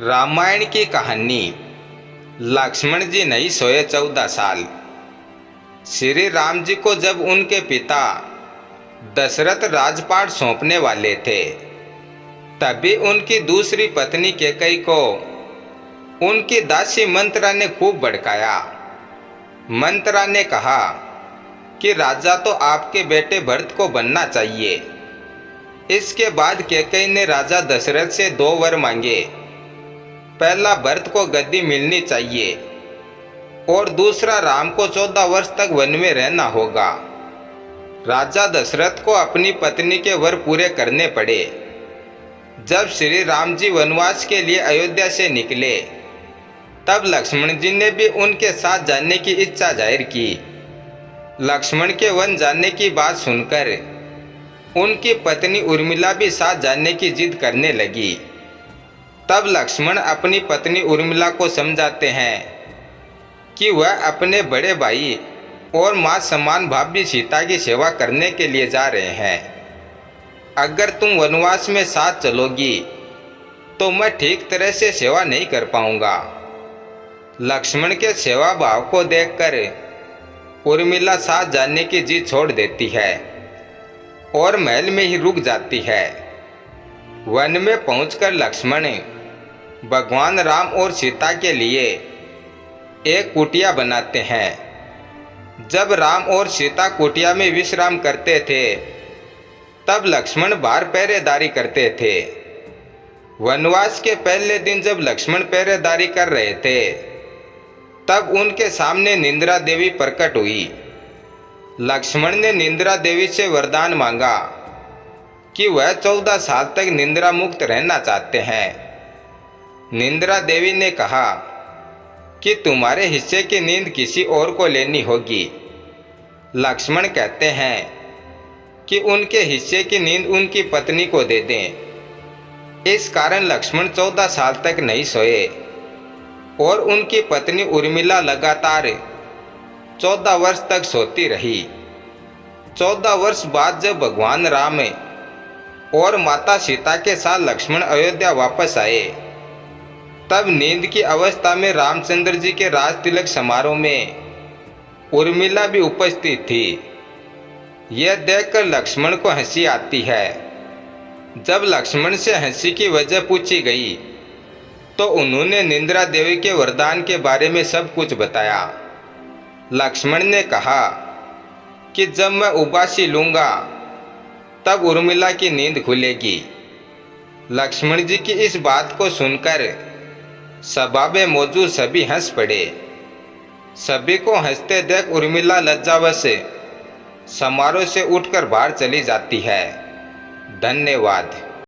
रामायण की कहानी। लक्ष्मण जी नहीं सोए 14 साल। श्री राम जी को जब उनके पिता दशरथ राजपाट सौंपने वाले थे, तभी उनकी दूसरी पत्नी कैकेयी को उनकी दासी मंत्रा ने खूब भड़काया। मंत्रा ने कहा कि राजा तो आपके बेटे भरत को बनना चाहिए। इसके बाद कैकेयी ने राजा दशरथ से 2 वर मांगे। पहला, भरत को गद्दी मिलनी चाहिए और दूसरा, राम को 14 वर्ष तक वन में रहना होगा। राजा दशरथ को अपनी पत्नी के वर पूरे करने पड़े। जब श्री राम जी वनवास के लिए अयोध्या से निकले, तब लक्ष्मण जी ने भी उनके साथ जाने की इच्छा जाहिर की। लक्ष्मण के वन जाने की बात सुनकर उनकी पत्नी उर्मिला भी साथ जाने की जिद करने लगी। तब लक्ष्मण अपनी पत्नी उर्मिला को समझाते हैं कि वह अपने बड़े भाई और मां समान भाभी सीता की सेवा करने के लिए जा रहे हैं। अगर तुम वनवास में साथ चलोगी तो मैं ठीक तरह से सेवा नहीं कर पाऊंगा। लक्ष्मण के सेवा भाव को देखकर उर्मिला साथ जाने की जिद छोड़ देती है और महल में ही रुक जाती है। वन में पहुंचकर लक्ष्मण भगवान राम और सीता के लिए एक कुटिया बनाते हैं। जब राम और सीता कुटिया में विश्राम करते थे, तब लक्ष्मण बाहर पहरेदारी करते थे। वनवास के पहले दिन जब लक्ष्मण पहरेदारी कर रहे थे, तब उनके सामने निंद्रा देवी प्रकट हुई। लक्ष्मण ने निंद्रा देवी से वरदान मांगा कि वह 14 साल तक निंद्रा मुक्त रहना चाहते हैं। निंद्रा देवी ने कहा कि तुम्हारे हिस्से की नींद किसी और को लेनी होगी। लक्ष्मण कहते हैं कि उनके हिस्से की नींद उनकी पत्नी को दे दें। इस कारण लक्ष्मण 14 साल तक नहीं सोए और उनकी पत्नी उर्मिला लगातार 14 वर्ष तक सोती रही। 14 वर्ष बाद जब भगवान राम और माता सीता के साथ लक्ष्मण अयोध्या वापस आए, तब नींद की अवस्था में रामचंद्र जी के राज तिलक समारोह में उर्मिला भी उपस्थित थी। यह देखकर लक्ष्मण को हंसी आती है। जब लक्ष्मण से हंसी की वजह पूछी गई, तो उन्होंने निंद्रा देवी के वरदान के बारे में सब कुछ बताया। लक्ष्मण ने कहा कि जब मैं उबासी लूँगा, तब उर्मिला की नींद खुलेगी। लक्ष्मण जी की इस बात को सुनकर सभा में मौजूद सभी हंस पड़े। सभी को हंसते देख उर्मिला लज्जावश समारोह से उठकर बाहर चली जाती है। धन्यवाद।